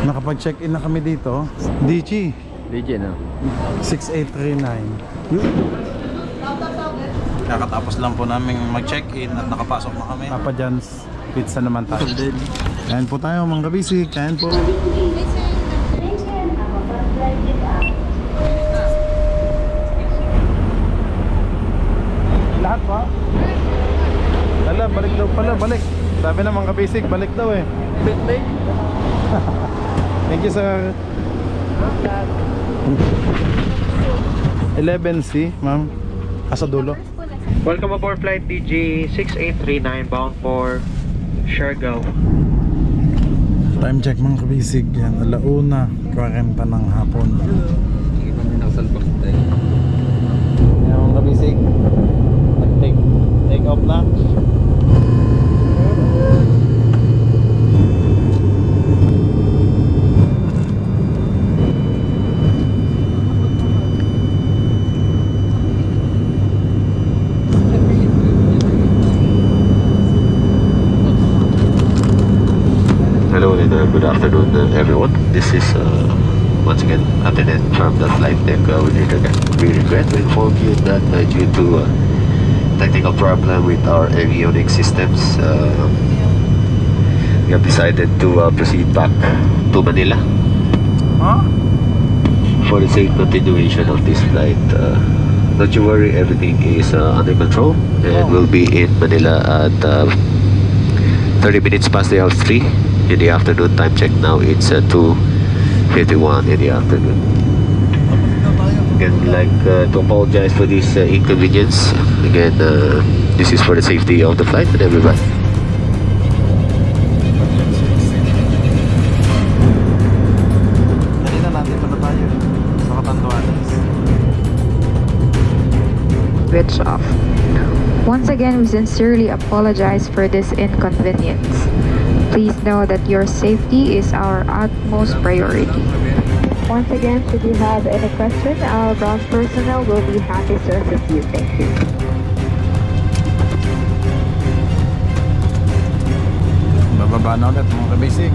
Nakapag-check-in na kami dito. DG no? 6839. Kakatapos lang po namin mag-check-in at nakapasok na kami. Papa John's Pizza naman tayo. Kain po tayo mga kabisig. Kain po. Lahat pa? Ala, balik daw pala, balik. Sabi na mga kabisig, balik daw eh. Thank you sir. 11C, ma'am. Asa dulo. Welcome aboard flight DG 6839 bound for Siargao. Time check mga kabisig. Yan, 1:40 ng hapon. Hindi kami nakasalpak tayo. Yan mga kabisig. Take off na. Hello and good afternoon everyone. This is once again attendant from the flight deck. We regret to inform you that due to technical problem with our avionics systems, we have decided to proceed back to Manila for the safe continuation of this flight. Don't you worry, everything is under control and we'll be in Manila at 30 minutes past the hour 3 in the afternoon. Time check now, it's 2:51 in the afternoon. Again, like to apologize for this inconvenience. Again, this is for the safety of the flight and everybody. Kanina nandito na tayo sa Catanduanes. Switch off. Once again, we sincerely apologize for this inconvenience. Please know that your safety is our utmost priority. Once again, should you have any question, our ground personnel will be happy to assist you. Thank you. Bababa na ulit mga kabisig.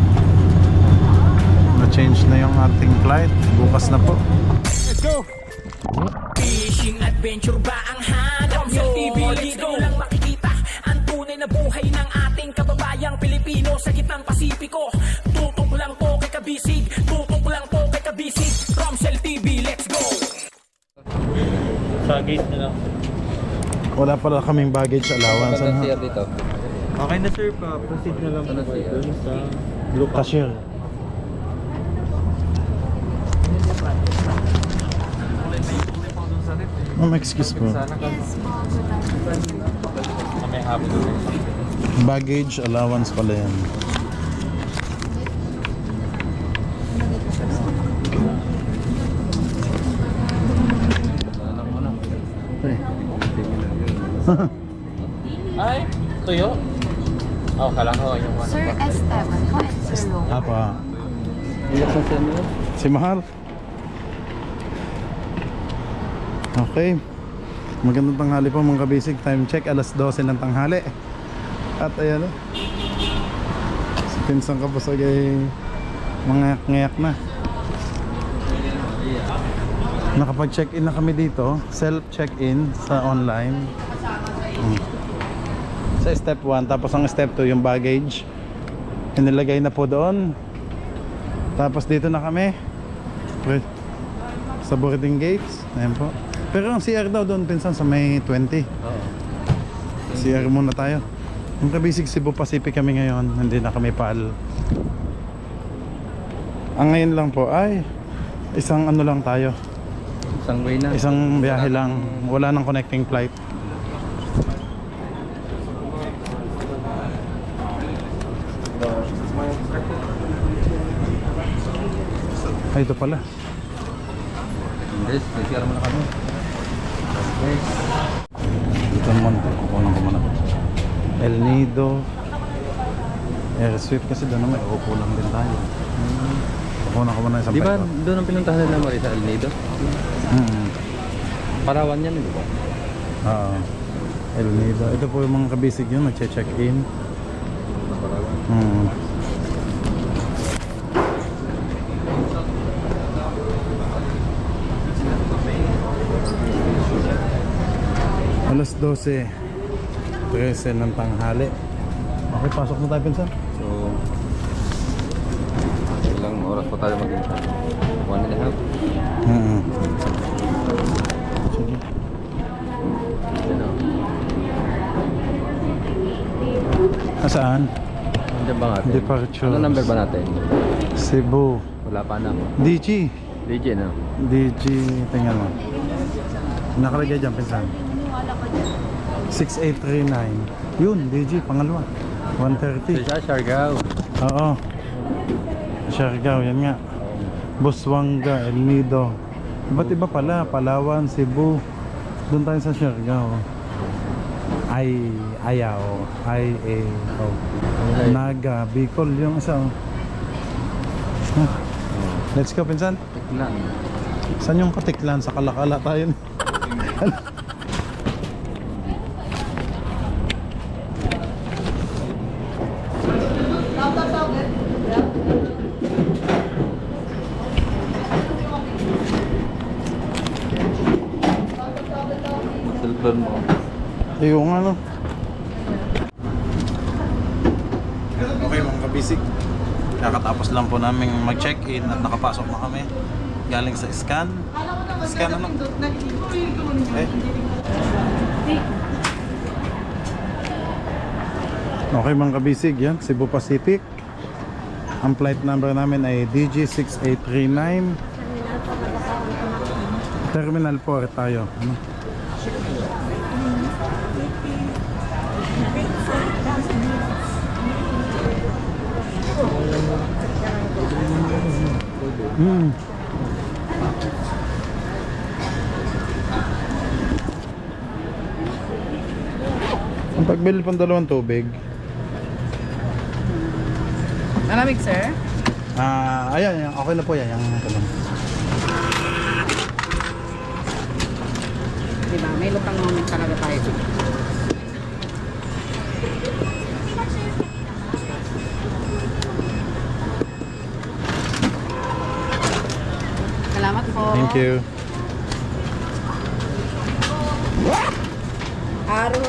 Na-change na yung ating flight. Bukas na po. Let's go! Fishing adventure ba ang hanap nyo? Let's go! Lang makikita ang tunay na buhay ng ating kababayang Pilipino sa gitnang Pasipiko. Tutok lang po kay Kabisig, tutok lang po kay Kabisig. Romsel TV, let's go! Sa gate na lang. Wala pala kaming baggage allowance. Saan Ano? dito? Okay na sir, proceed na lang Ano po siya? dun sa Cashier. Excuse po. may hapon. Baggage allowance pala yan. Ay, tuyo? Oh, kala ko yung ano. Sir Esteban po and Sir Ro. Apa. Iyak sa saan mo? Si Mahal. Okay. Magandang tanghali po mga kabisig. Time check, alas 12 ng tanghali. At ayan o. Si Pinsang Kapusag ay mangayak-ngayak na. Nakapag-check-in na kami dito. Self-check-in sa online. Sa step 1. Tapos ang step 2 yung baggage. Inilagay na po doon. Tapos dito na kami. Sa boarding gates. Ayan po. Pero ang CR daw doon pinsan sa may 20. Oo. CR muna tayo. Yung kabisig Cebu Pacific kami ngayon. Hindi na kami PAL. Ang ngayon lang po ay isang ano lang tayo. Isang way na. Isang biyahe lang. Wala nang connecting flight. Ay, ito pala. Yes, share mo na kami. Okay. Dito naman. Kukunan ko muna. El Nido. Air Swift kasi doon naman. Upo lang din tayo. Kukunan ko muna isang Di ba peso. doon ang pinuntahan nila mo sa El Nido? Parawan yan, di ba? Oo. El Nido. Ito po yung mga kabisig yun. Nagche-check-in. Parawan. Alas 12. 13 ng tanghali. Okay, pasok na tayo, pinsan. So, ilang oras pa tayo maghintay? 1.5? Sige. Ano? Nasaan? Nandiyan ba natin? Departure. Ano number ba natin? Cebu. Wala pa na. DG. DJ, no? DG, tingnan mo. Nakalagay dyan, pinsan. 6839. Yun, DG, pangalawa. 130. Siya, Siargao. Oo. Siargao, yan nga. Busuanga, El Nido. Iba't iba pala. Palawan, Cebu. Doon tayo sa Siargao. Ayaw. IAO. Naga, Bicol, yung isa. Oh. Let's go, pinsan. Tiklan. Saan yung Katiklan? Sa Kalakala tayo. Cellphone mo. Yung ano. Okay mga kabisig, kakatapos lang po namin mag-check-in at nakapasok na kami galing sa scan. Scan ano? Eh? Okay mga kabisig, yan Cebu Pacific. Ang flight number namin ay DG6839. Terminal 4 tayo. Ano? Ang pagbili pang dalawang tubig. Malamig, sir? Ayan, okay na po yan. Yung tanong. Diba? May lutang naman talaga tayo. Salamat po. Thank you. Aru.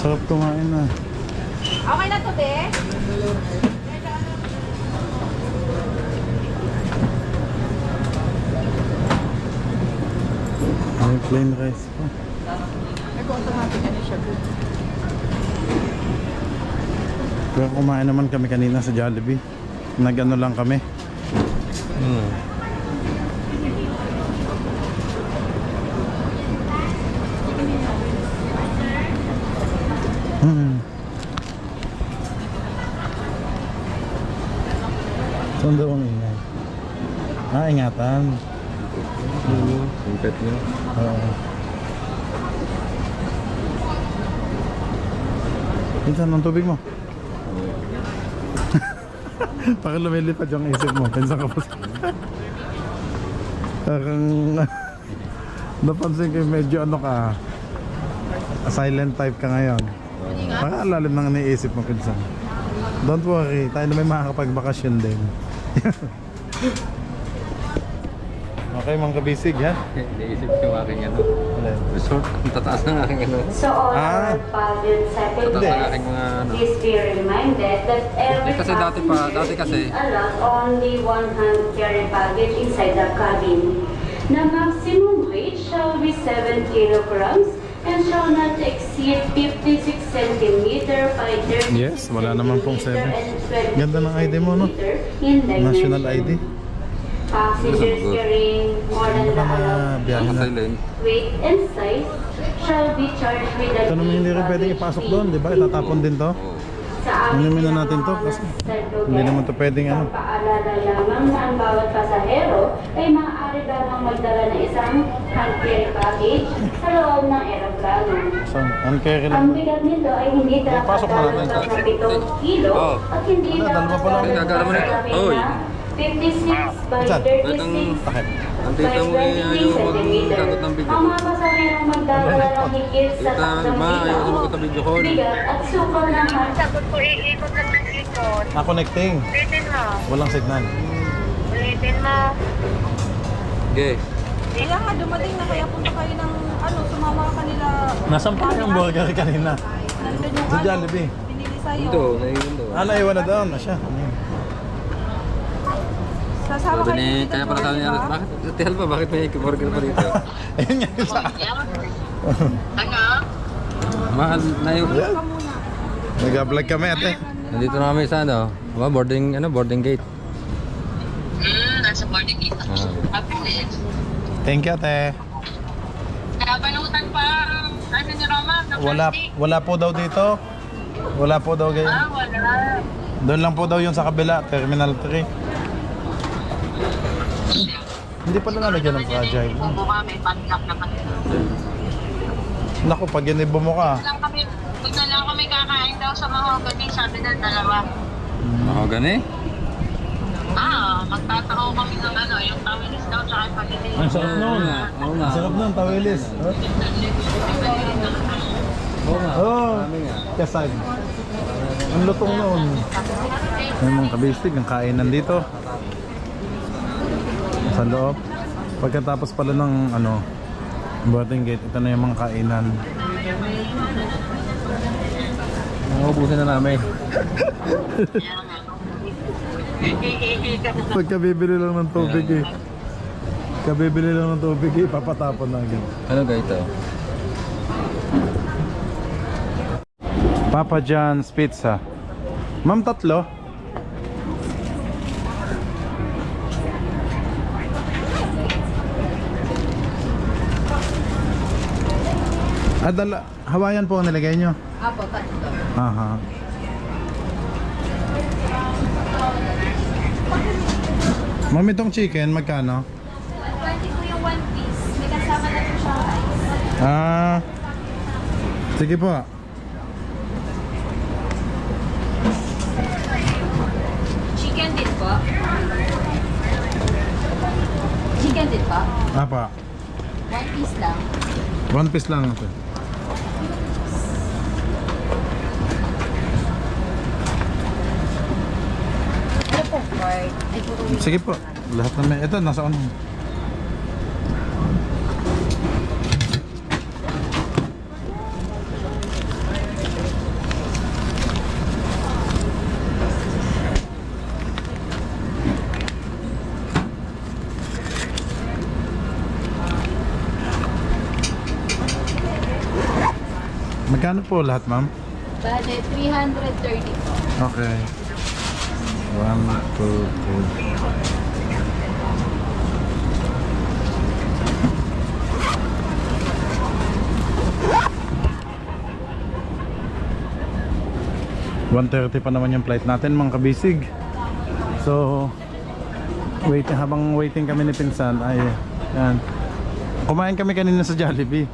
Sarap kumain na. Okay na to, be? May plain rice pa. Nag-automatic ano siya. Pero kumain naman kami kanina sa Jollibee. Nag-ano lang kami. Saan daw ang ingay? Ingatan. Yung pet nyo. Oo. Pinsan, ang tubig mo? Parang lumilipad yung isip mo. Pinsan ka pa. Parang napansin ko medyo ano ka, silent type ka ngayon. Parang alalim nang iniisip mo, pinsan. Don't worry, tayo na may makakapagbakasyon din. Okay mga kabisig, ha? Naisip ko yung aking ano. Resort. Ang tataas ng aking ano. So all our pageant Tataas ng second aking mga ano. please be reminded that every Kasi dati kasi allows only one hand carry baggage inside the cabin. The maximum weight shall be 7 kilograms and shall not exceed 56 centimeter by 30 Yes, wala naman pong centimeter 7. and 20 Ganda ng ID mo, no? centimeter in National dimension. ID. Passengers carrying more than the Baka allowed biyahe na. silent. weight and size shall be charged with a Ito naman hindi rin pwedeng ipasok doon, di ba? Itatapon din to. Inumin na natin to kasi hindi naman to pwedeng ano. Paalala lamang na ang bawat pasahero ay maaari lamang magdala ng isang hand-carry package sa loob ng eroplano. So, carry Ang lang. bigat nito ay hindi dapat pasok na natin. lalabas ng 7 kilo at hindi dalawa pa lang. Gagara mo na ito. Oy. 56 by Saan? 36 Takip. Ang tita mo ay ayaw magkagot ng video. ang mga pasaherong magdadala ng higit sa Tita, ma, ayaw sumagot ng video call. bigat at sukal ng Sagot ko, iikot lang ng ikot. Connecting. Ulitin mo. Walang signal. Ulitin mo. Okay. Kaya nga, dumating na kaya punta kayo ng, sumama ka kanila. Nasaan pa yung burger kanina? Nandun yung Sa Jollibee. binili sa'yo. Ito, naiwan daw. Ah, naiwan na doon. Asya. Sasama kayo Sabi dito, kaya pala sabi niya, Jollibee, bakit, Tehal ba, bakit may burger pa dito? Ayun nga yung sa... Mahal na yung... Nag-vlog kami ate. Nandito na kami sa boarding gate. Nasa boarding gate. Thank you ate. Nabalutan pa ang ni Roma. Wala po daw dito. Wala po daw ganyan. Wala. Doon lang po daw yung sa kabila, Terminal 3. Hindi pala nalagyan ng fragile. Buka may padlock naman. Naku, pag inibo mo ka. Huwag na lang kami kakain daw sa mahogany, sabi ng dalawa. Mahogany? Magtatakaw kami ng yung tawilis daw tsaka yung pagiging. Ang sarap nun. Oo nga. Ang sarap nun, tawilis. Oo nga. Oh, kasag. Ang lutong noon. May mga kabistig, ang kainan dito. Sa loob. Pagkatapos pala ng boarding gate, ito na yung mga kainan. Naubusin na namin. Pagkabibili lang ng tubig eh. Kabibili lang ng tubig eh, papatapon na agad. Ano ga ito? Papa John's Pizza. Ma'am, tatlo? Hawaiian po ang nilagay nyo? Apo, tatlo. Aha. Ma'am, itong chicken, magkano? 20 po yung one piece. May kasama na po siya rice. Ah, sige po. Chicken din po. Chicken din po. Apa, One piece lang. one piece lang ito. Ano po, pork? Ay, puro Sige po, lahat na may. Ito, nasa ano. Magkano po lahat, ma'am? Bale, 330 po. Okay. 1, 2, 3. $130 pa naman yung flight natin mga kabisig. So habang waiting kami ni Pinsan ay yan. Kumain kami kanina sa Jollibee.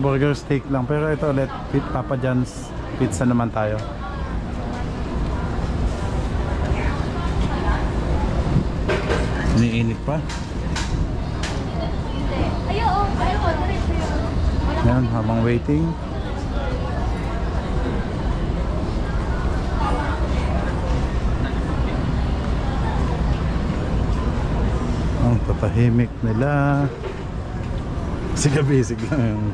Burger steak lang, pero ito ulit Papa John's Pizza naman tayo. Iniinit pa. Ayaw, diretso yun. Yan, habang waiting. Ang tatahimik nila. Sige, basic lang yung...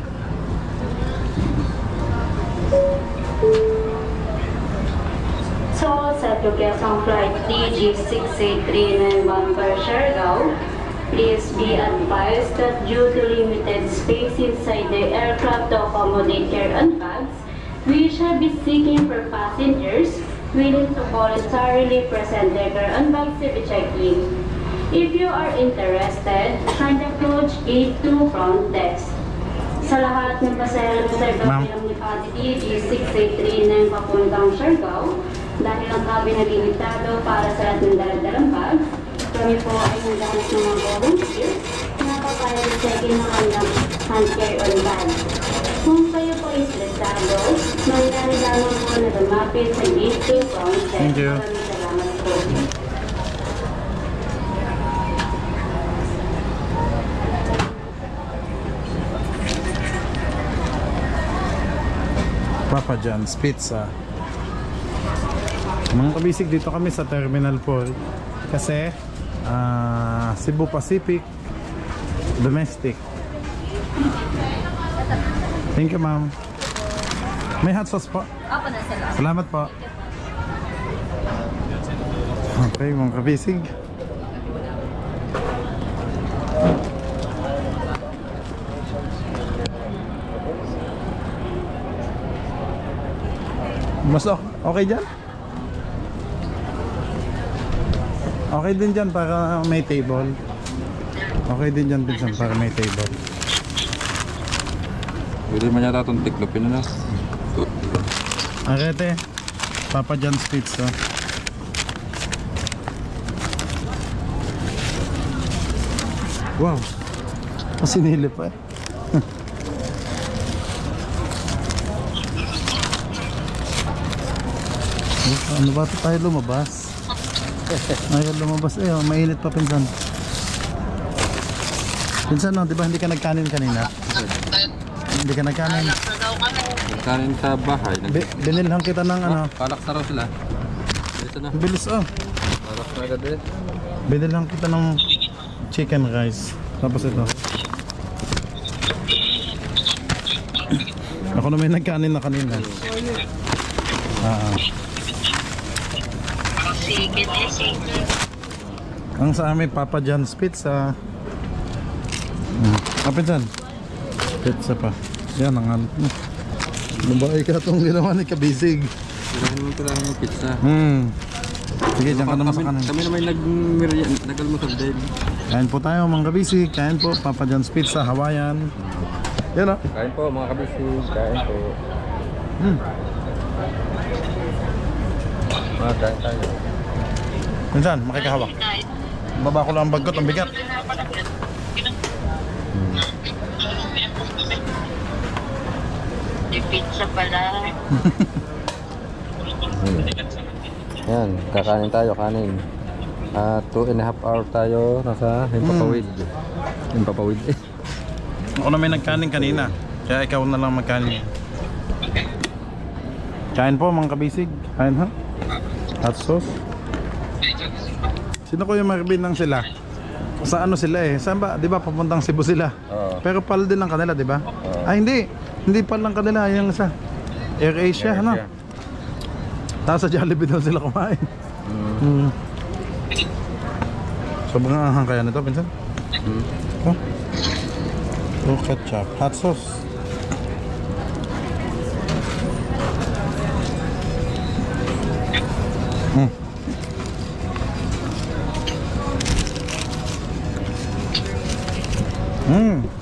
So, set your guests on flight DG68391 for Siargao. Please be advised that due to limited space inside the aircraft to accommodate your own bags, we shall be seeking for passengers willing to voluntarily present their own bags to be checked in. If you are interested, kindly approach gate 2 front desk. Sa lahat ng pasahero sa bilang ni Pati DG683 papuntang Siargao, dahil ang cabin na limitado para sa lahat ng daladalang bags, kami po ay nagdanas ng mga volunteers na papayag check-in ng kanilang hand carry-on bag. Kung kayo po interesado, mangyari lamang po na lumapit sa gate 2 front desk. Thank you. Maraming salamat po. Papa John's Pizza. Mga kabisig, dito kami sa Terminal 4 kasi Cebu Pacific Domestic. Thank you, ma'am. May hot sauce po. Opo na sila. Salamat po. Okay, mga kabisig. Mas okay dyan? Okay din dyan para may table. Okay din dyan pinsan para may table. Pwede man yata itong tiklopin na. Arete, Papa John's Pizza. Wow, sinili pa eh. Ano ba ito tayo lumabas? Ayaw lumabas eh, oh, mainit pa pinsan. Pinsan no, di ba hindi ka nagkanin kanina? Hindi ka nagkanin. Kanin sa bahay. Binilhan kita ng ano. Palak na raw sila. Dito na. Ang bilis oh. Palak na agad eh. Binilhan kita ng chicken rice. Tapos ito. Ako na may nagkanin na kanina. Ang sa amin Papa John's Pizza. Pinsan? Pizza pa. Yan ang ano. Babae ka itong ginawa ni Kabisig. Tirahan yung pizza. Sige, dyan ka naman sa kanan. Kami naman nag-almusal din. Kain po tayo mga Kabisig. Kain po Papa John's Pizza, Hawaiian. Yan o. Kain po mga kabisig. Kain po. Kain tayo. Pinsan, makikahawak. Baba ko lang ang bagot, ang bigat. Pizza pala. Yan, kakanin tayo, kanin. 2.5 hour tayo nasa Himpapawid. Himpapawid eh. Ako na may nagkanin kanina. Kaya ikaw na lang magkanin. Kain po mga Kabisig. Kain ha? Hot sauce. Sino ko yung Marvin ng sila? Sa ano sila eh? Saan ba? Di ba papuntang Cebu sila? Oo. Pero pal din lang kanila, di ba? Ay hindi. Hindi pal lang kanila. Yung isa. Air Asia, Air ano? Asia. Tapos sa Jollibee daw sila kumain. Sobrang ahang kaya nito, pinsan? Oh. Oh, ketchup. Hot sauce.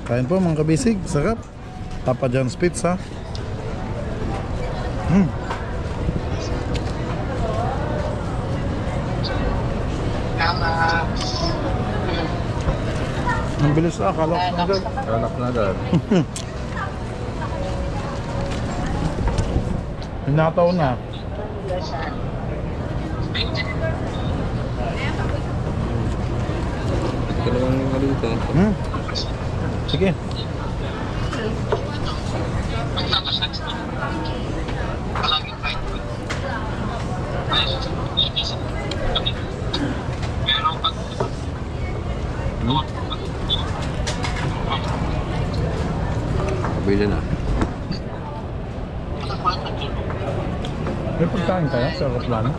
Kain po mga Kabisig. Sarap. Papa John's Pizza. Ang bilis ah, kalak na agad. Kalak na agad. Hinataw na. Dalawang dito. Sige. Kabili na. May pagkain kaya sa aeroplano?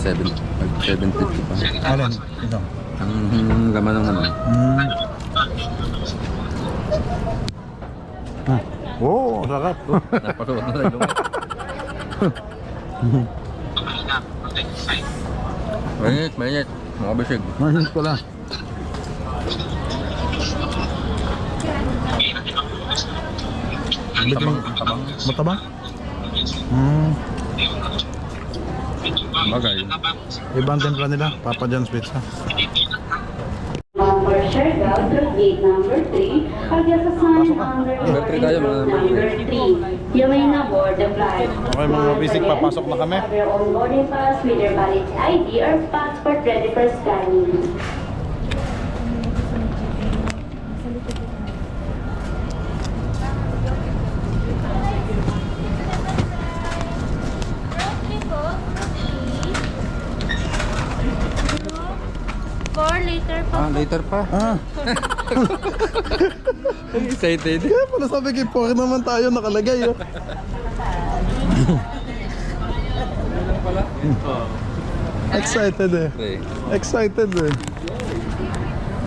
$750 pa. Alin? Ito. Ang gaman ng naman. Oh, sarap. Napasuot na tayo. Mainit, mainit. Mga bisig. Mainit pala. Matabang? Bagay. Ibang templa nila, Papa John's Pizza. For Siargao, Siargao through gate number 3 are just assigned under boarding group number 3. You may now board the flight. Okay mga basic, papasok na kami. Have your own boarding pass with your valid ID or passport ready for scanning. Later pa. Later pa. Excited. Kaya pala sabi kay Poki naman tayo nakalagay. Oh. Excited eh. Excited eh.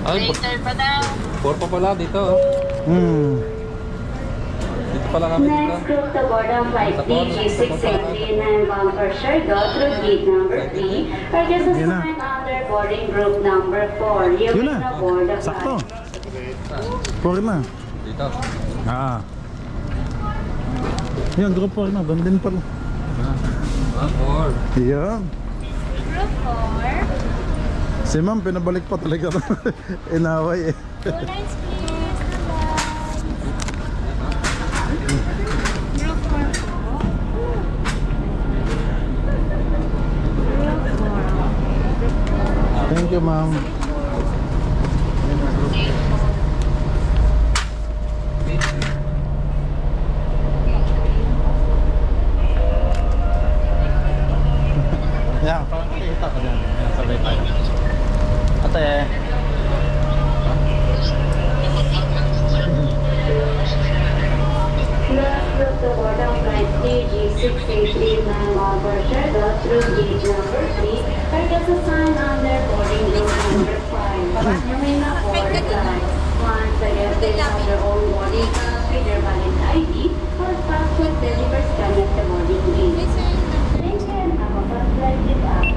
Later pa daw. 4 pa pala dito. Dito pala kami dito. Next group to board on flight DG6839 bound for Siargao through gate number 3 are just Yun na. assigned under boarding group number 4. You Yun may na. now board the Sakto. flight. Poki na. Dito. Yan, group Poki na. Doon din pala. 4. Yan. Group 4. Si ma'am, pinabalik pa talaga. Inaway eh. 2 lines please. 2 lines. Group 4 po. Group 4. Thank you ma'am. Yan, parang nakikita ko dyan. Yan, sabay tayo. Ate. Next group to board on flight DG6839 bound for Siargao through gate number 3 are just assigned under boarding group number 5. You may now board the flight. Once again, please have your own boarding pass with your valid ID or passport ready for scanning at the boarding gate. Thank you and have a fun flight with us.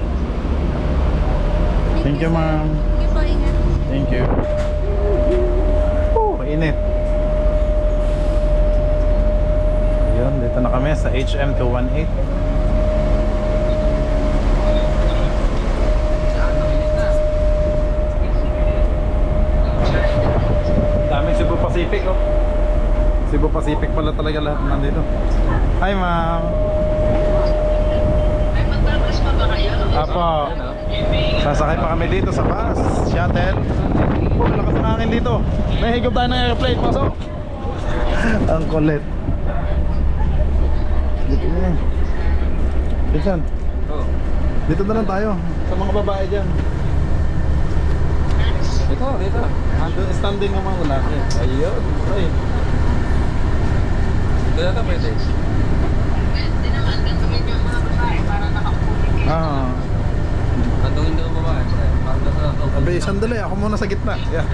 Thank you ma'am. Sige po, ingat. Thank you. Oh, init. Ayun, dito na kami sa HM218. Daming Cebu Pacific oh. Cebu Pacific pala talaga lahat nandito. Hi ma'am. Ay, magbabas pa ba kayo? Apo. Sasakay pa kami dito sa bus, shuttle. Oh, lakas ng hangin dito. May higop tayo ng airplane, pasok. Ang kulit. Dito na. Pinsan, Oh. dito na lang tayo. Sa mga babae dyan. Dito. Andun, standing naman wala. Ayun. Ay. Dito yata pwede. Hindi naman, gagawin yung mga babae para nakapulit. Andungin daw babae. Parang nasa Sabi, sandali. Ako muna sa gitna. Yeah.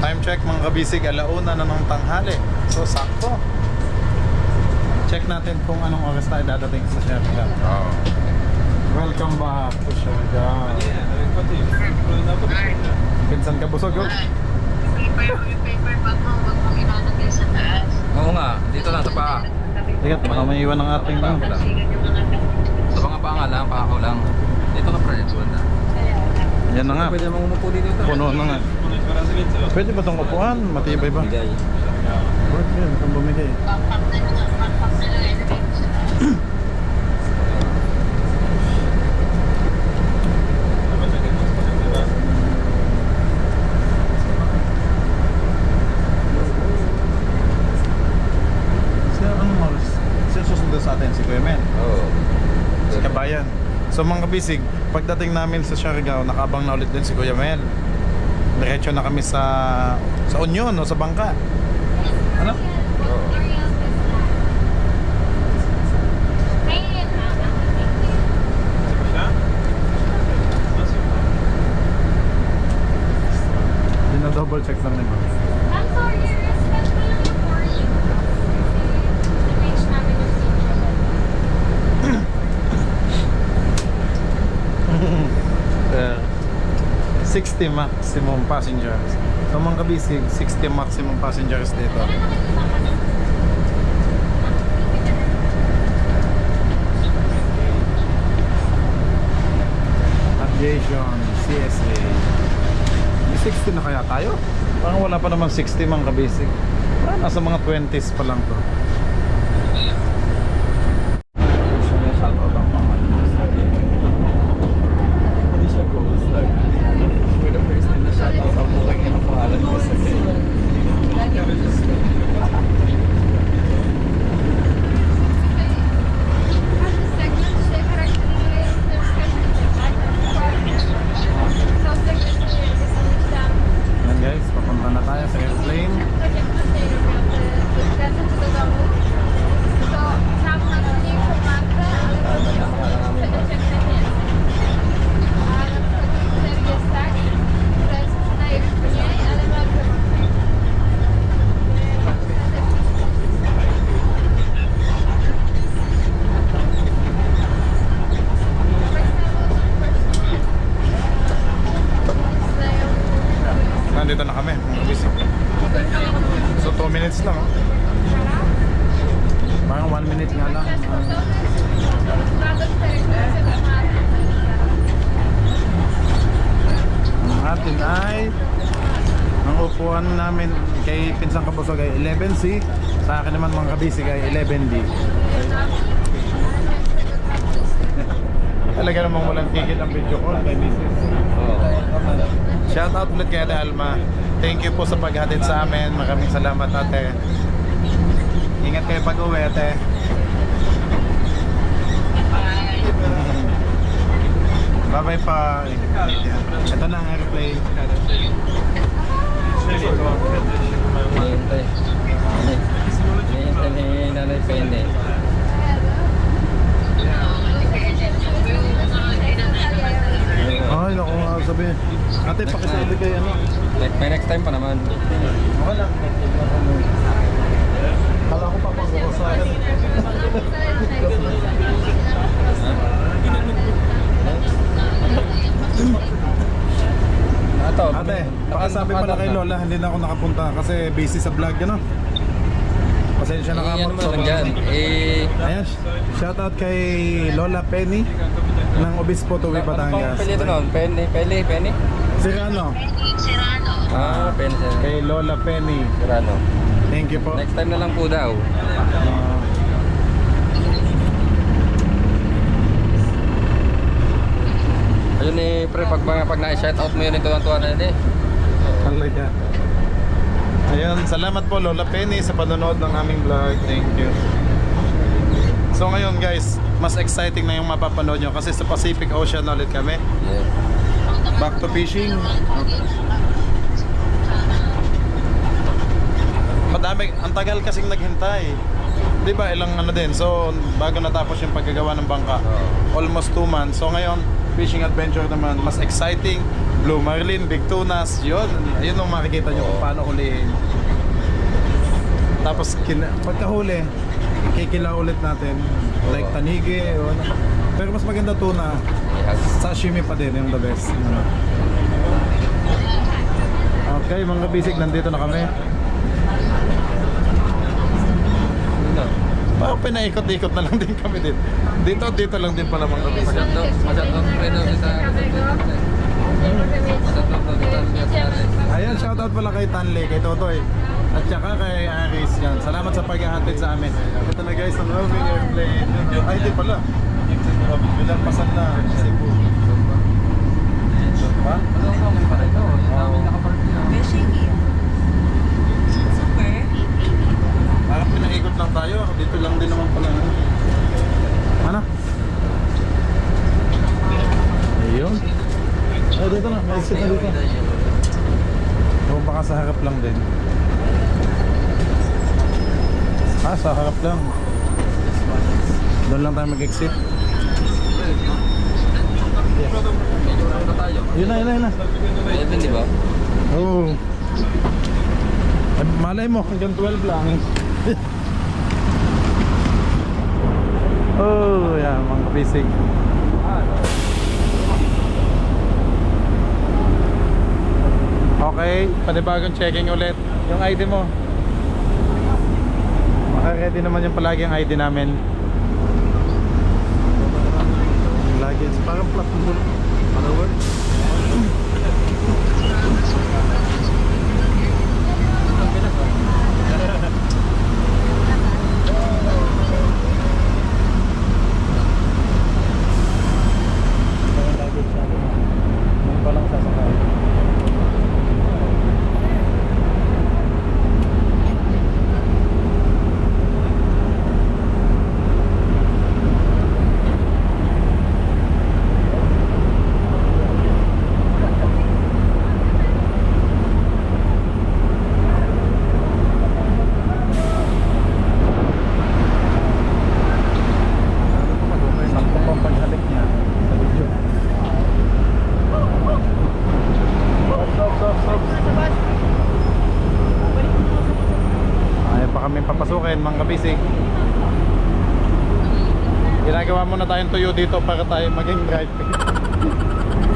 Time check mga kabisig, alauna na ng tanghali. So sakto. Check natin kung anong oras tayo dadating sa Siargao. Welcome back to Siargao. Pinsan ka busog oh. Yung paper bag mo, huwag mong ilalagay sa taas. Oo nga, dito lang sa paa. Tigat, baka may iwan ng ating Sa mga paa lang, paa ko lang. Dito ka pre, na. Yan na nga. Pwede mong umupo dito. Puno na nga. Pwede ba itong upuan? Matibay ba? Bigay. Pwede yan, itong bumigay. Backpack na lang, backpack na lang. Siya, anong oras? Siya susunod sa atin, si Kuya Men. Oo. Si Kabayan. So mga kabisig, pagdating namin sa Siargao, nakabang na ulit din si Kuya Mel. Diretso na kami sa Union o sa bangka. Ano? Dina-double check lang ni Ma'am. I'm sorry, respect ko lang yung for you. Reach namin yung seat. 60 maximum passengers. So mga kabisig, 60 maximum passengers dito. Aviation, CSA. May 60 na kaya tayo? Parang wala pa naman 60 mga kabisig. Nasa mga 20s pa lang to. Yan guys, papunta na tayo sa airplane. Nandito na kami, mga kabisig. So 2 minutes lang, oh. Parang 1 minute nga lang. Ang atin ay ang upuan namin kay Pinsang Kabusog ay 11C. Sa akin naman mga kabisig ay 11D. Talaga namang walang tigil ang video call kay Mrs. Shout out ulit kay Ate Alma. Thank you po sa paghatid sa amin. Maraming salamat ate. Ingat kayo pag uwi ate. Bye bye pa. Ito na ang airplane. Hinihintay ni Nanay Pende. Ay, naku nga sabihin. Ate, pakisabi kayo ano. May next time pa naman. Okay lang. Kala ko papagawa sa akin. Ate, pakisabi pala kay Lola, hindi na ako nakapunta kasi busy sa vlog, ano? Pasensya na ka Ano mo lang dyan? Ayan, shoutout kay Lola Penny ng Obispo Tuwi, Batangas. Pili ito noon? Penny? Sirano. Ah, Penny. Kay Lola Penny. Sirano. Thank you po. Next time na lang po daw. Ayun eh, pre, pag na-shoutout mo yun, ito ang tuwa na yun eh. Talaga. Ayun, salamat po Lola Penny sa panonood ng aming vlog. Thank you. So ngayon guys, mas exciting na yung mapapanood nyo kasi sa Pacific Ocean ulit kami. Yeah. Back to fishing. Madami, ang tagal kasing naghintay. 'Di ba? Ilang ano din. So bago natapos yung paggagawa ng bangka. Almost 2 months. So ngayon, fishing adventure naman, mas exciting. Blue Marlin, Big Tunas, yun ang makikita nyo kung paano hulihin. Tapos pagkahuli, kikila ulit natin like tanigi o ano. Pero mas maganda tuna, sashimi pa din yung the best. Okay mga bisig, nandito na kami. Parang pinaikot-ikot na lang din kami dito lang din pala mga bisig. Ayan, shoutout pala kay Tanley, kay Totoy at saka kay Aris yan. Salamat sa paghahatid sa amin. Ito na guys, ang roving airplane. Ay, di pala. Bilampasan na Cebu. Ha? Parang pinaikot lang tayo. Dito lang din naman pala. Ano? Ayun. Ay, dito na. May exit na dito. O baka sa harap lang din. Ah, sa harap lang. Doon lang tayo mag-exit. Yun na. Even, di ba? Oo. Ay, malay mo, hanggang 12 lang. Oh, yan, mga basic. Okay, panibagong checking ulit. Yung ID mo. Maka-ready naman yung palagi ang ID namin. Luggage, parang flat mo. Follower. Mga kabisig, ginagawa muna tayong tuyo dito para tayo maging drive.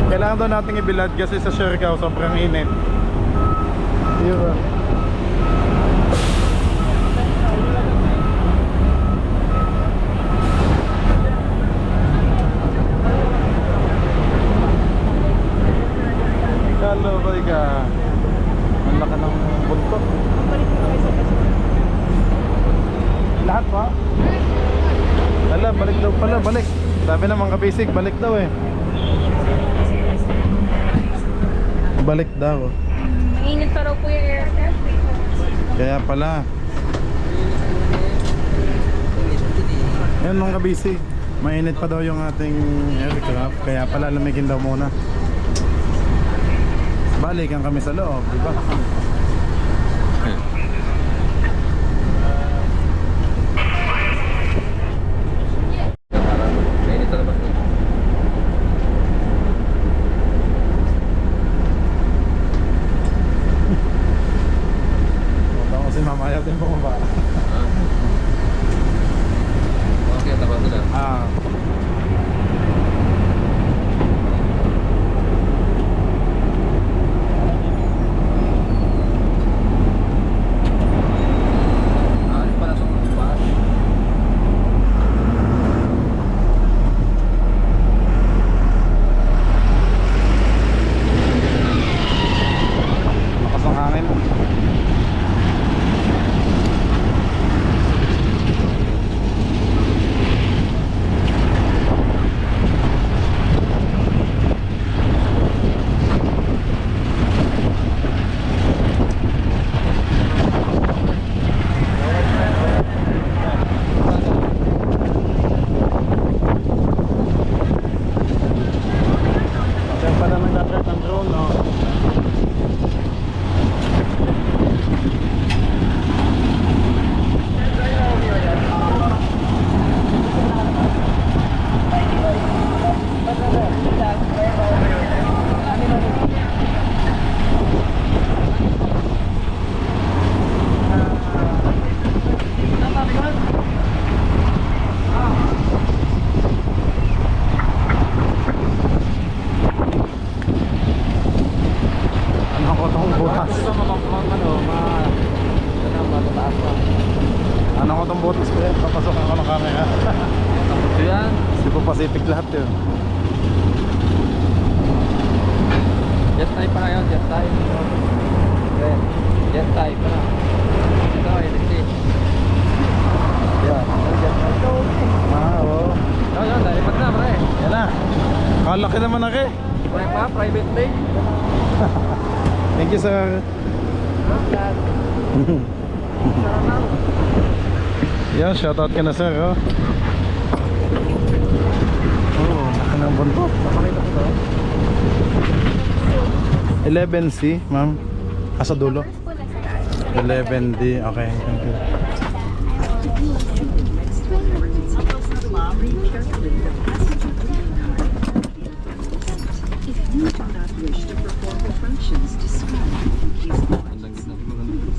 Kailangan daw nating ibilad kasi sa Siargao sobrang init. Diba? Kalabay ka. Ang laki ng buntot. Lahat pa? Wala, balik daw pala, balik. Sabi naman kabisig, balik daw eh. Balik daw. Mainit pa raw po yung aircraft. Kaya pala. Yan mga kabisig, mainit pa daw yung ating aircraft. Kaya pala lamigin daw muna. Balikan kami sa loob, di ba? Mamaya din bumaba. Okay, tapos na. Lakas ng hangin. Ano ko itong butas ko yan? Papasok ako ng camera. Ito yan. Cebu Pacific lahat yun. Jet type pa ngayon, jet type. Okay. Jet type pa na. Ito, electric. Yan. Jet type. Oo. Yun, nalipad na, pre. Yan na. Kalaki naman ako eh. Pre pa, private plane. Thank you sir. Yan, shoutout ka na sir. Oh, laki ng buntot. 11C ma'am. Sa dulo 11D. Okay, thank you.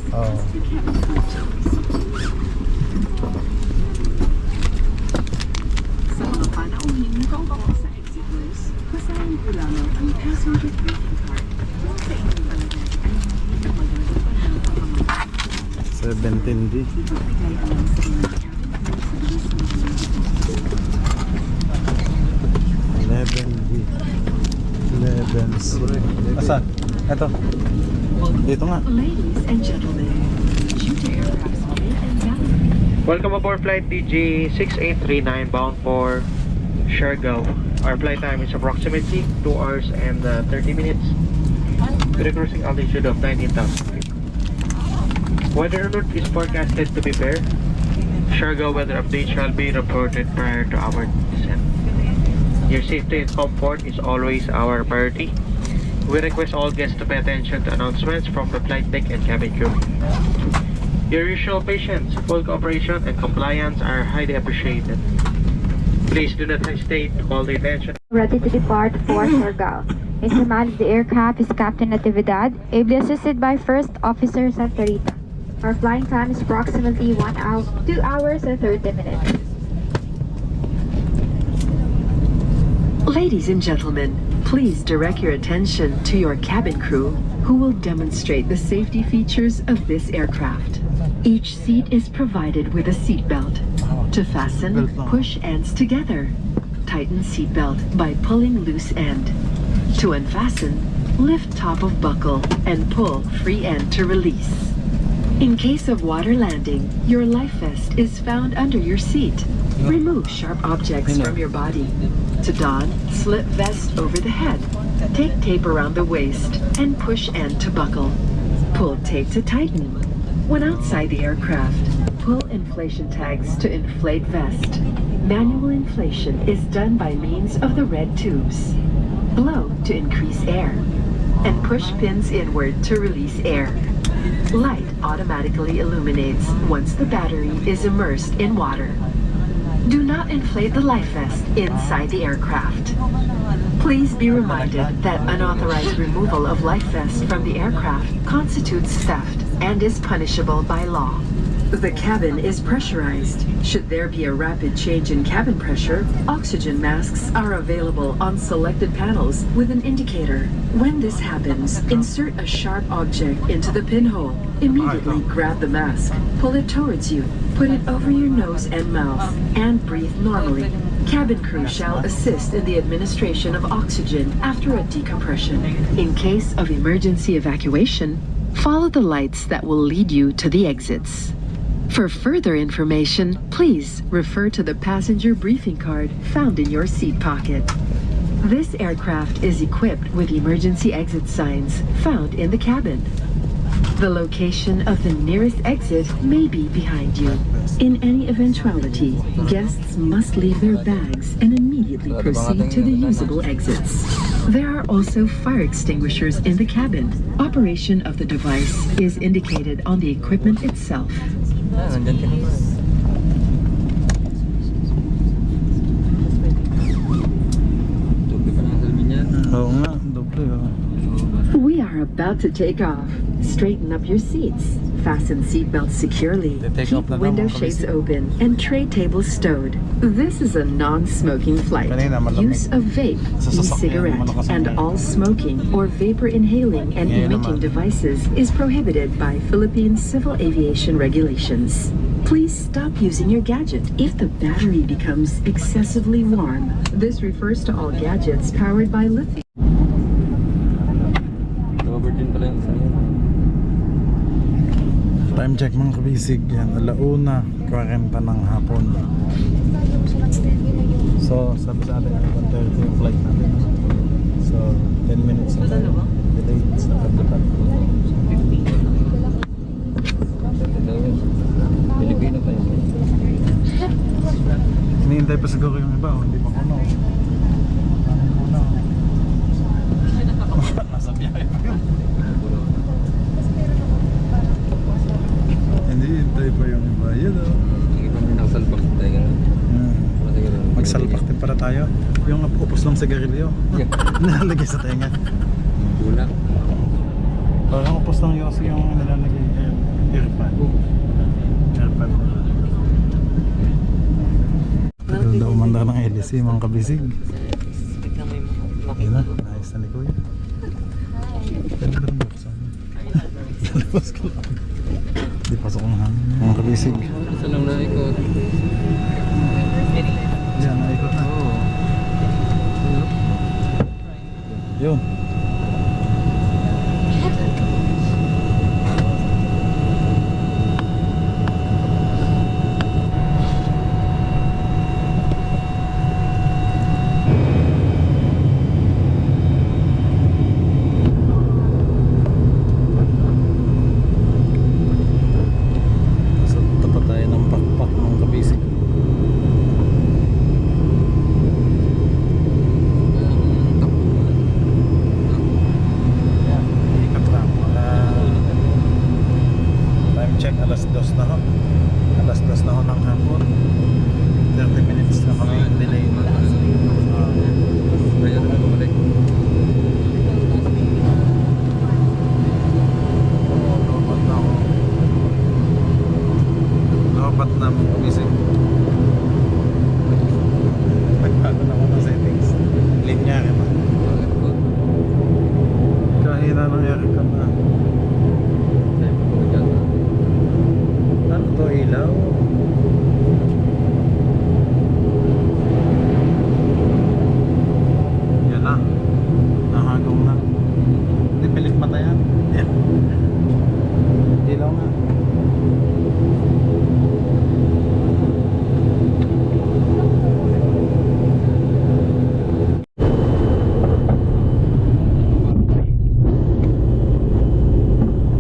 Oh. Sa mga panauhin nakaupo sa exit doors, basahin po lamang ang passenger greeting card sa inyong palagay. Tindi. 11D. 11C. Asan? Ito. Dito nga. Ladies and gentlemen, due to aircraft's weight and value, Welcome aboard flight DG6839 bound for Siargao. Our flight time is approximately 2 hours and 30 minutes with a cruising altitude of 19,000 feet. Weather alert is forecasted to be fair. Siargao weather update shall be reported prior to our descent. Your safety and comfort is always our priority. We request all guests to pay attention to announcements from the flight deck and cabin crew. Your usual patience, full cooperation, and compliance are highly appreciated. Please do not hesitate to call the attention. Ready to depart for Siargao. In command of the aircraft is Captain Natividad, ably assisted by First Officer Santorita. Our flying time is approximately 2 hours and 30 minutes. ladies and gentlemen, please direct your attention to your cabin crew who will demonstrate the safety features of this aircraft. Each seat is provided with a seat belt. To fasten, push ends together. Tighten seat belt by pulling loose end. To unfasten, lift top of buckle and pull free end to release. In case of water landing, your life vest is found under your seat. Remove sharp objects from your body. To don, slip vest over the head. Take tape around the waist and push end to buckle. Pull tape to tighten. When outside the aircraft, pull inflation tags to inflate vest. Manual inflation is done by means of the red tubes. Blow to increase air. And push pins inward to release air. Light automatically illuminates once the battery is immersed in water. Do not inflate the life vest inside the aircraft. Please be reminded that unauthorized removal of life vest from the aircraft constitutes theft and is punishable by law. The cabin is pressurized. Should there be a rapid change in cabin pressure, oxygen masks are available on selected panels with an indicator. When this happens, insert a sharp object into the pinhole. Immediately grab the mask, pull it towards you, put it over your nose and mouth, and breathe normally. Cabin crew shall assist in the administration of oxygen after a decompression. In case of emergency evacuation, follow the lights that will lead you to the exits. For further information, please refer to the passenger briefing card found in your seat pocket. This aircraft is equipped with emergency exit signs found in the cabin. The location of the nearest exit may be behind you. In any eventuality, guests must leave their bags and immediately proceed to the usable exits. There are also fire extinguishers in the cabin. Operation of the device is indicated on the equipment itself. We are about to take off. Straighten up your seats. Fasten seatbelts securely. Keep window shades open and tray tables stowed. This is a non-smoking flight. Use of vape, e-cigarette, and all smoking or vapor inhaling and emitting devices is prohibited by Philippine Civil Aviation regulations. Please stop using your gadget if the battery becomes excessively warm. This refers to all gadgets powered by lithium. Time check mga kabisig yan, 1:40 ng hapon. So sabi sa atin 1:30 yung flight natin. So 10 minutes na tayo delayed sa pagdating. Pilipino tayo. Hinihintay pa siguro yung iba, hindi pa kuno. Nasa biyahe pa yun. Hintay pa yung iba. Yun o. Hindi kami nakasalpak tayo. Magsalpak din para tayo. Yung upos ng sigarilyo. Nilalagay sa tenga. Kulang. Parang upos ng yosi yung nilalagay. Airpad. Airpad. Ganda umanda ng LC mga kabisig. Ayun na. Nice na ni Kuya. Ganda ng buksan. Lalabas ko lang. Di pasok ng hangin. Mga kabisig. Saan lang naikot? Diyan, naikot na. Oo. Yun. So, tapat tayo ng pakpak ng kabisig. Yan, ikat lang. Time check, alas 2 na ho. Alas 2 na ho ng hapon. 30 minutes na kami delay. Kaya na bumalik. Lobat na ako. Lobat na mong kabisig. Nagbago na ako ng settings. Linear ba? Kahina ng aircon na. Ano to, ilaw? Yan na. Nahagong na. Hindi, pilit mata yan. Yan. Ilaw nga.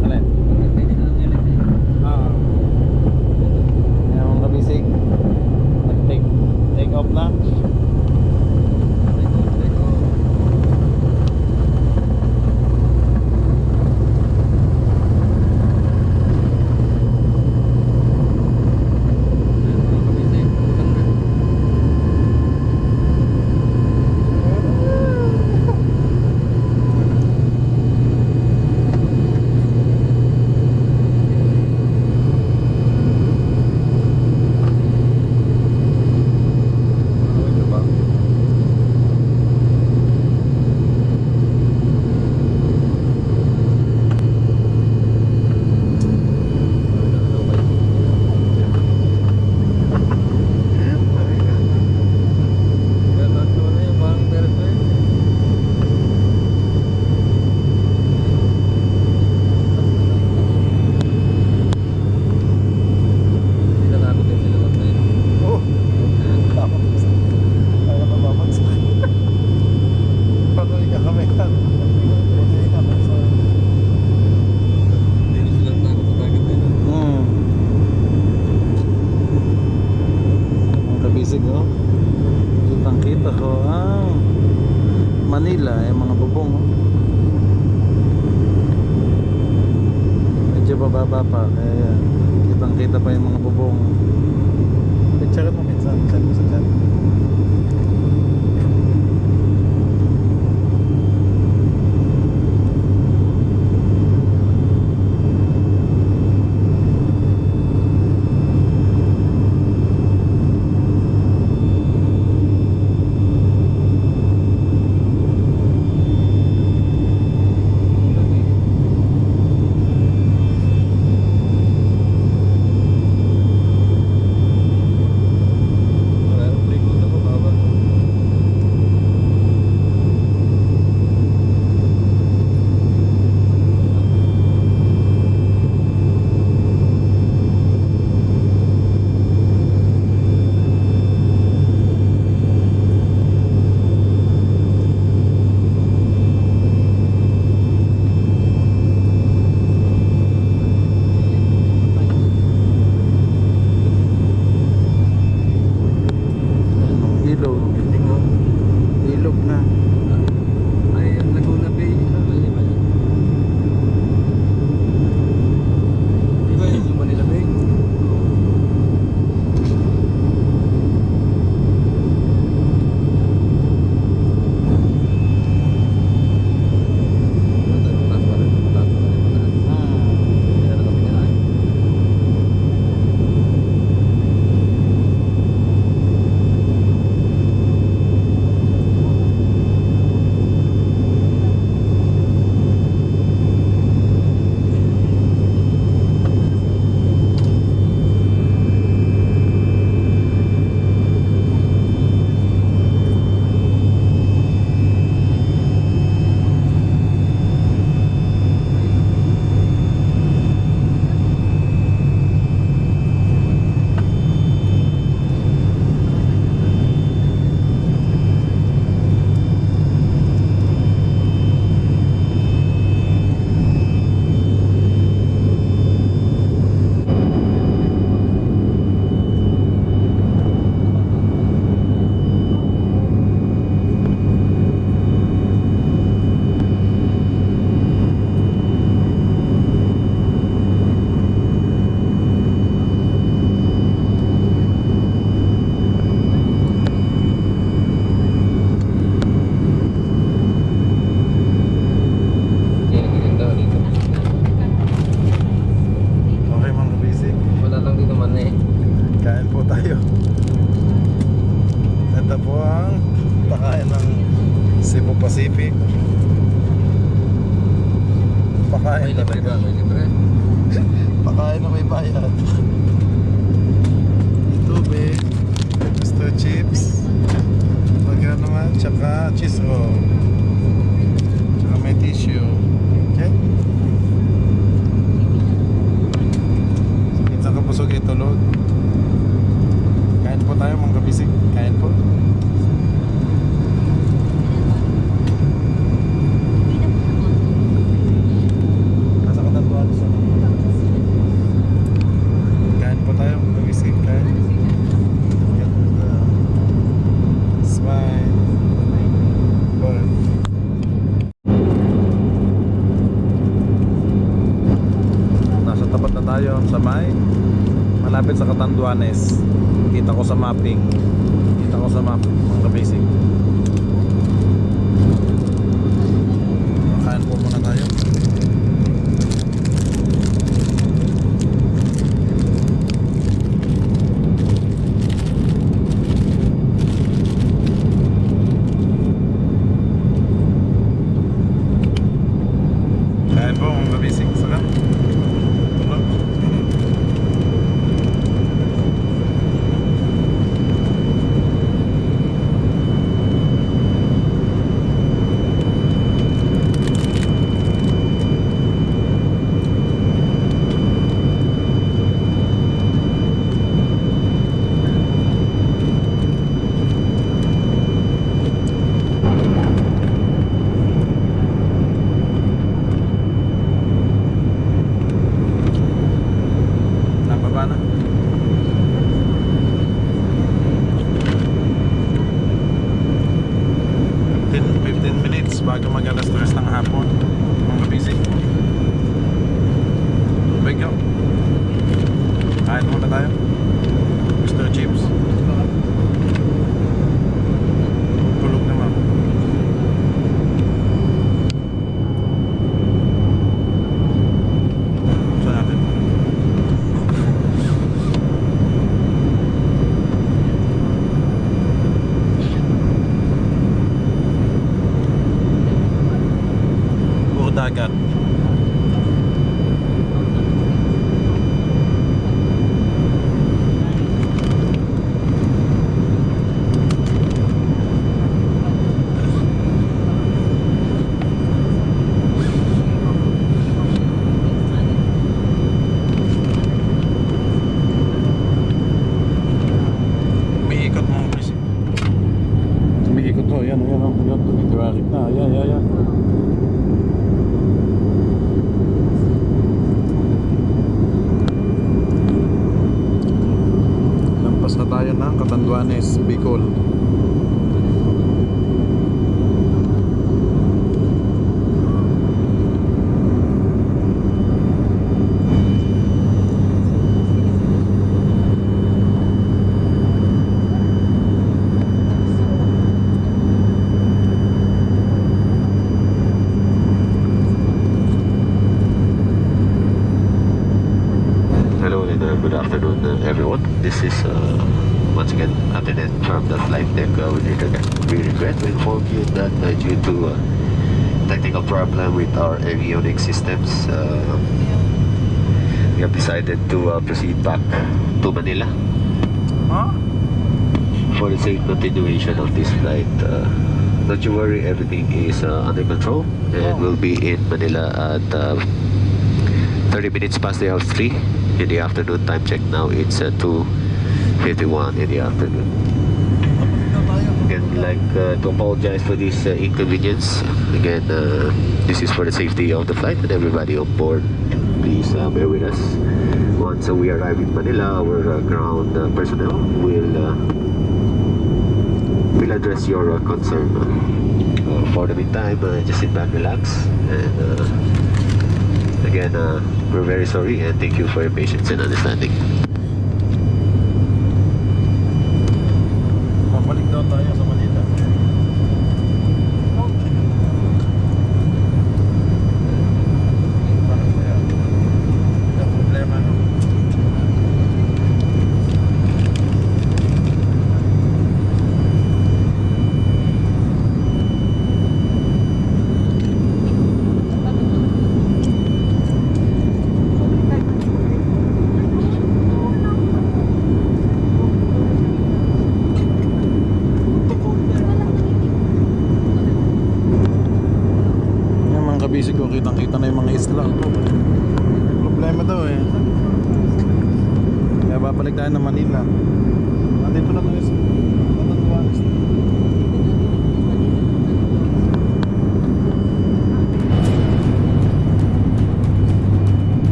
Alin? Yung kabisig. Take off na. Oh, tapos. Ayaw na babagsak. Patuloy ka kami kan. Patuloy ka kami sa... Ang kabisig oh. Kitang kita ko ang Manila, yung mga bubong oh. Medyo bababa pa kaya kitang kita pa yung mga bubong. Picture mo minsan, send mo sa chat. tayo. Ito po ang pakain ng Cebu Pacific. Pakain talaga. Pakain na may bayad. Tubig, gusto chips, pagka naman, tsaka cheese roll, tsaka may tissue. Okay? Minsan ka pusog itulog. Kain po tayo mga kabisig. Kain po. Nasa katanduan sa kain po tayo mga kabisig. Kain. Ganda. Smile. Burn. Nasa tapat na tayo sa may malapit sa Catanduanes. Kita ko sa mapping. Kita ko sa map mga kabisig. Kain po muna tayo. Kain po mga kabisig. Sarap. Tulog. Nababa na. Fifteen minutes bago mag-alas 3 ng hapon. Mga busy. Tubig yun. Kain muna tayo. Mr. Chips. Tulog naman. Saan natin? Puro dagat. Umiikot mga kasi. Umiikot to. Yan. Yan. Tumikiwarik na. Yan. Lampas na tayo ng Catanduanes, Bicol. Hello and good afternoon, everyone. This is once again Lieutenant from the flight deck. We regret to inform you that due to technical problem with our avionics systems, we have decided to proceed back to Manila for the safe continuation of this flight. Don't you worry, everything is under control, and we'll be in Manila at 30 minutes past the hour 3 in the afternoon. Time check now, it's 2:51 in the afternoon. Again, like to apologize for this inconvenience. Again, this is for the safety of the flight and everybody on board. Please bear with us. Once we arrive in Manila, our ground personnel will address your concern. For the meantime, just sit back, relax, and again, we're very sorry and thank you for your patience and understanding. Babalik daw tayo sa Manila. Bakit kaya? May problema, no? biyahe ng Manila. Nandito na tayo sa Catanduanes.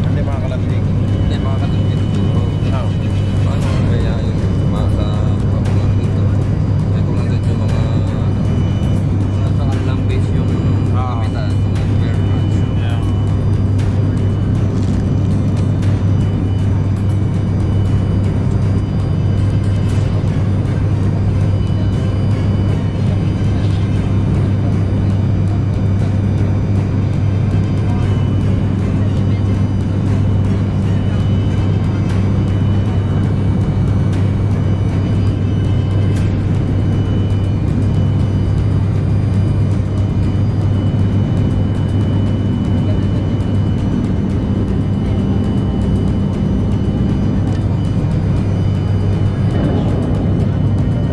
Hindi makakalanting. Hindi, makakatulungin dito. Paano kaya yung sa pamulang dito? May kulang din yung mga nasa kanilang base yung kapitan, mga spare parts.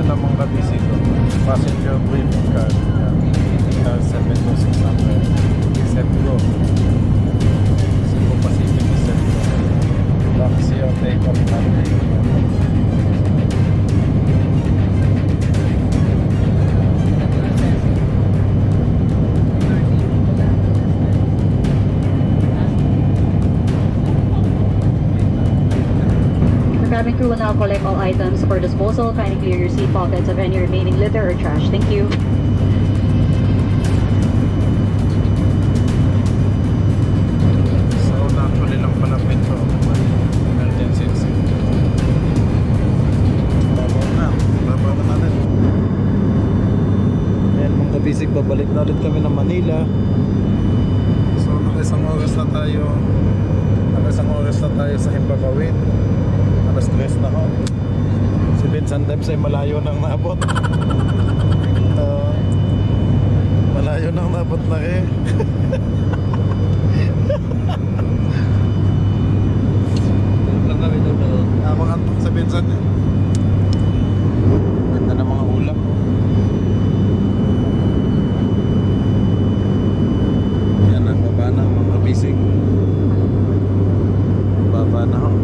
Ito mga kabisi ko. Passenger briefing card. Yan. 72600. Sepco. Cebu Pacific is Sepco. Taxi or take off Monday. The cabin crew will now collect all items for disposal. Kindly clear your seat pockets of any remaining litter or trash. Thank you. So, actually lang pala ito. Emergency exit. Babaw na natin. Ayan mga kabisig, babalik na ulit kami ng Manila. So, nakaisang oras na tayo sa Himpagawin. Alas 3 na ho. Si Vincent Debs ay malayo nang naabot. Malayo nang naabot na eh. Tulog lang kami doon. Mga antok sa Vincent eh. Ganda ng mga ulap. Yan ang baba na mga kabisig. Baba na ho.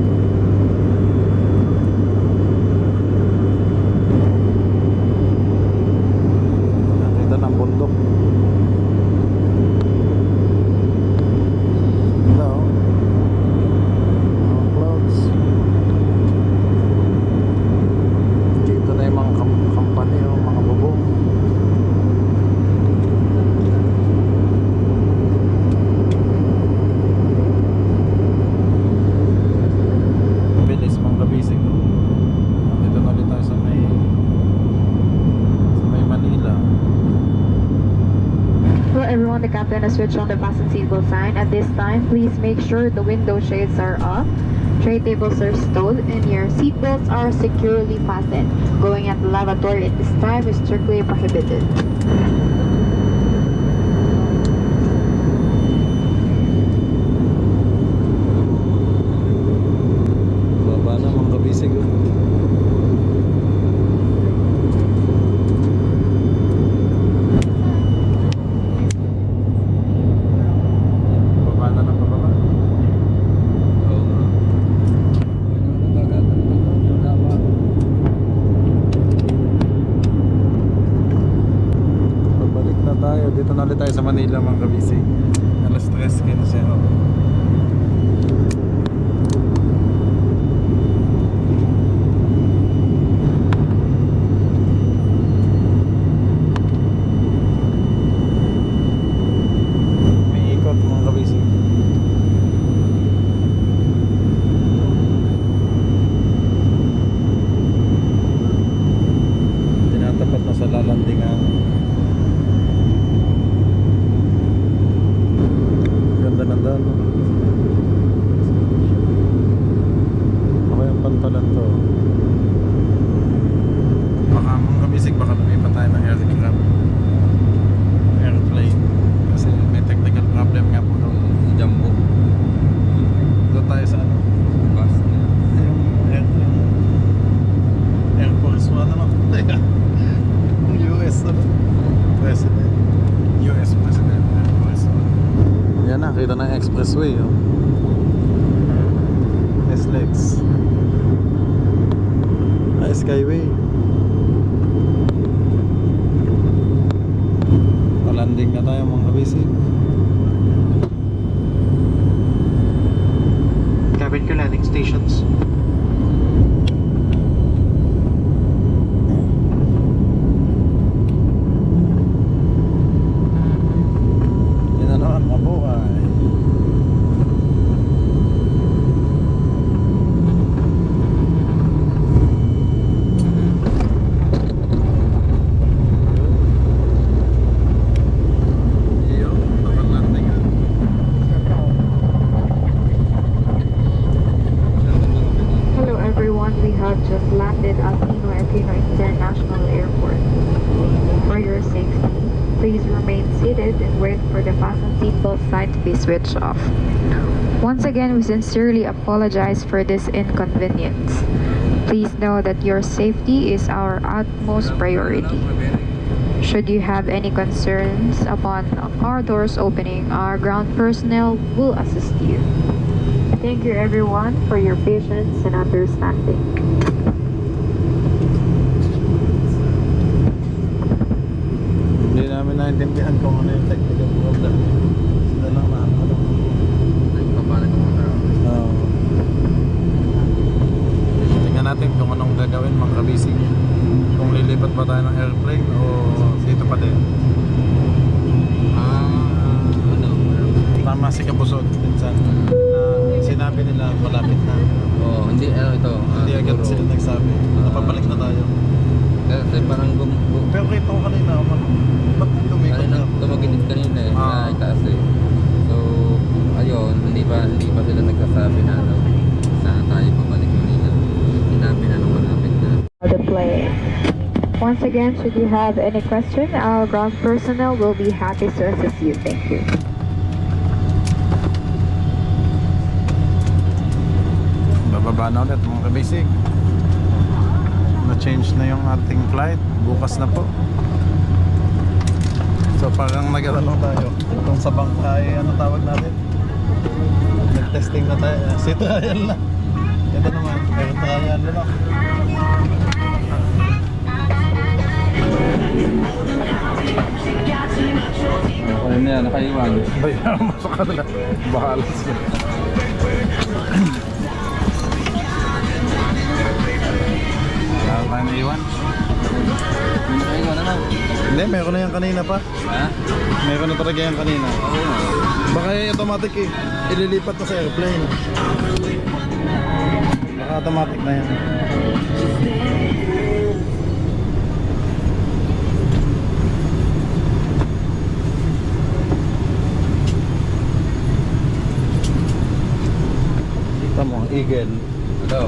Nakita ng bundok. Ito. Mga clouds. Dito na yung mga company o mga bubong. Bilis mga kabisig. Dito na ulit tayo sa may Manila. Hello everyone, the captain has switched on the fasten seatbelt sign. At this time, please make sure the window shades are off, tray tables are stowed, and your seatbelts are securely fastened. Going at the lavatory at this time is strictly prohibited. Baba na mga kabisig. Baba na ng pababa. Pabalik na tayo. Dito na ulit tayo sa Manila mga kabisig. Alas 3:15 ho. May ikot mga kabisig. Tinatapat na sa lalandingan. Ganda ng yan? US ano? President. US President. Yan na, kita na expressway. Oh. SLEX. Skyway. Landing na tayo mga kabisig. Cabin crew landing stations. Yan na naman, mabuhay. Hello everyone, we have just landed at Ninoy Aquino International Airport. For your safety, please remain seated and wait for the fasten seatbelt sign to be switched off. Once again, we sincerely apologize for this inconvenience. Please know that your safety is our utmost priority. Should you have any concerns upon our doors opening, our ground personnel will assist you. Thank you everyone for your patience and understanding. Hindi namin naintindihan kung ano yung technical problem. Sila lang na ano. Oo. Tingnan natin kung anong gagawin mga kabisig. Kung lilipat ba tayo ng airplane o dito pa din. Tama si Kabusog minsan. Sinabi nila malapit na. Oo, hindi ito. Hindi agad sila nagsabi. Napabalik na tayo. Kasi parang Pero kita ko kanina, ba't tumikot kanina, na? tumaginit kanina eh, na itaas eh. So, ayun, hindi pa sila nagsasabi na ano, saan tayo pabalik kanina. Sinabi na nung malapit na. The plane. Once again, should you have any question, our ground personnel will be happy to assist you. Thank you. Bababa na ulit mga kabisig. Na-change na yung ating flight. Bukas na po. So parang nag-ala lang tayo. Itong sa bangkay, ano tawag natin? Nag-testing na tayo. Si trial na. Ito naman, pero trial na lang. Okay na yan, nakaiwan. Bayaran mo sa kanila. Bahala sila. Wala tayo naiwan. Nakaiwan na. Hindi, meron na yan kanina pa. Ha? Meron na talaga yan kanina. Baka yung automatic eh. Ililipat na sa airplane. Baka automatic na yan. Kita mo, Eagle. Ito.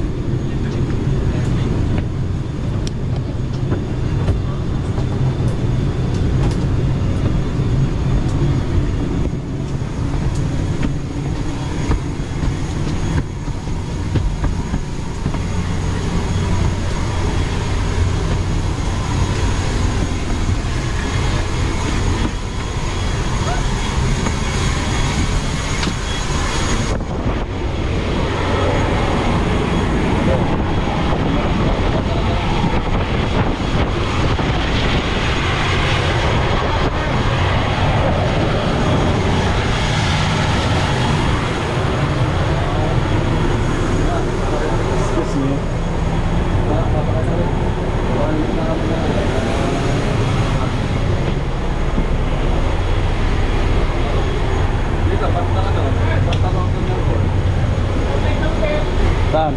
Saan?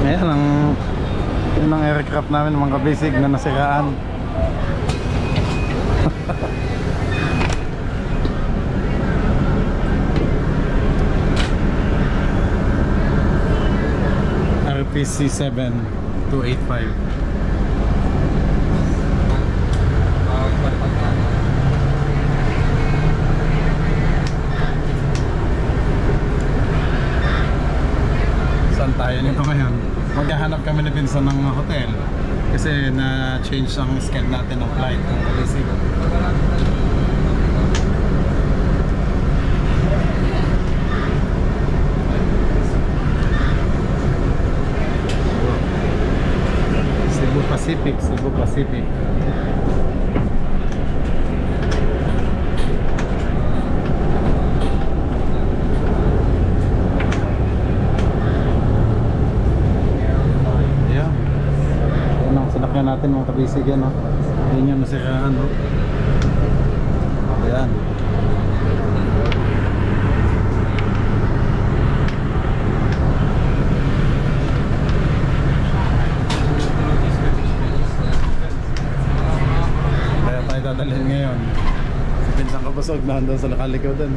Ayan ang aircraft namin mga kabisig na nasiraan. PC7 285. Saan tayo nito ngayon? Maghahanap kami ni Pinsan ng hotel kasi na-change ang schedule natin ng flight ng Kabisig. Cebu Pacific, Cebu Pacific. Yeah. Yan ang sinakyan natin mga kabisig yan, no? Yan yung nasiraan, no? Ayan. Kaya tayo dadalhin ngayon. Si Pinsang Kabusog nandun sa nakalikodan.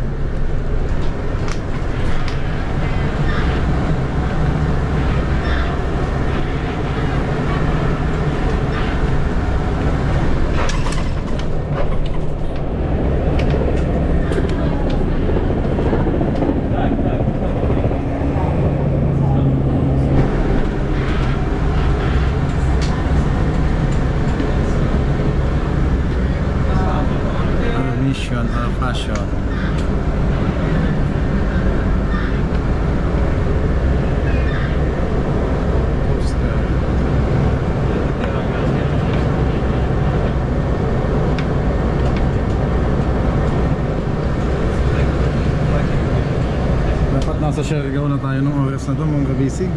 Mission or passion. Dapat nasa Siargao na tayo ng oras na to mga kabisig.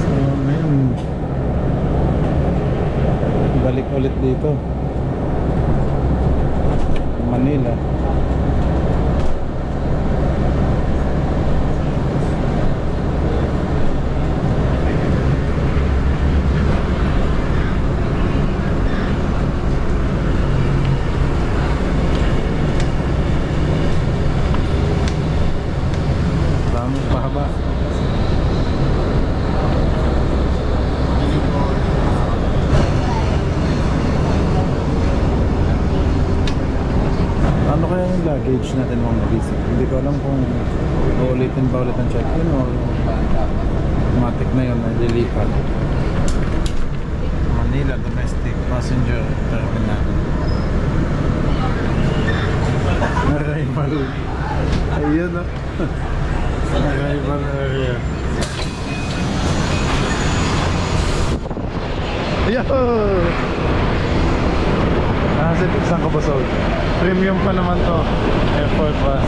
So ngayon balik ulit dito Manila. Ramong pahaba. Ano kaya yung luggage natin mga basic? Hindi ko alam kung uulitin ba ulit ang check-in o automatic na yun, nililipat. Manila Domestic Passenger Terminal. Arrival. Ayun o. Arrival area. Ayun! Si Pinsang Kabusog. Premium pa naman to. Airport bus.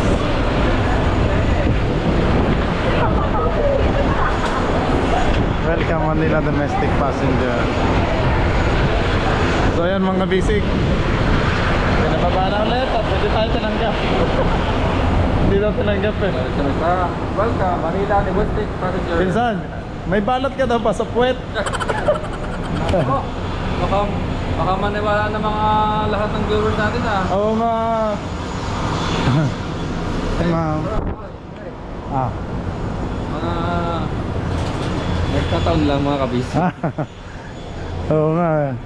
Welcome Manila Domestic Passenger. So ayan mga bisig. Pinababa na ulit at pwede tayo tinanggap. Hindi daw tinanggap eh. Welcome, Manila Domestic Passenger. Pinsan, may balat ka daw pa sa puwet. Baka maniwala ng mga lahat ng viewers natin Oo nga. Mga nagkataon lang mga kabisi. Oo nga.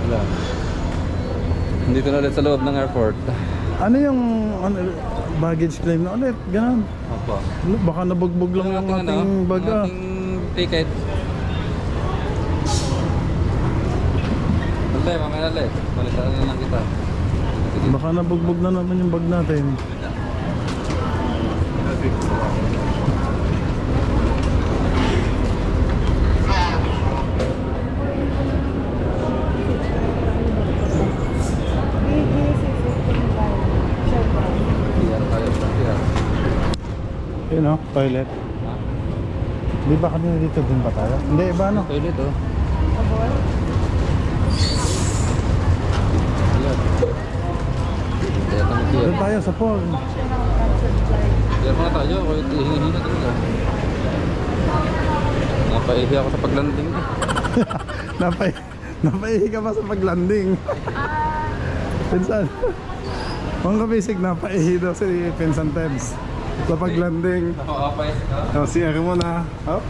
Wala. Nandito na ulit sa loob ng airport. Ano yung baggage claim na ulit? Ganun. Opo. Baka nabugbog lang yung ating baga. Ating ticket. Bantay, mamaya ulit. Balitaan na lang kita. Baka nabugbog na naman yung bag natin. Yun o, toilet. Di ba kanina dito din ba tayo? Hindi, iba ano? Toilet oh. Doon tayo sa pool. Kaya mga tayo, ako hihingi na talaga. Napaihi ako sa paglanding. Napaihi ka pa sa paglanding. Pinsan. Mga kabisig, napaihi daw si Pinsan Tebs sa paglanding. Nakakapais ka? Si Ero mo na. Hop.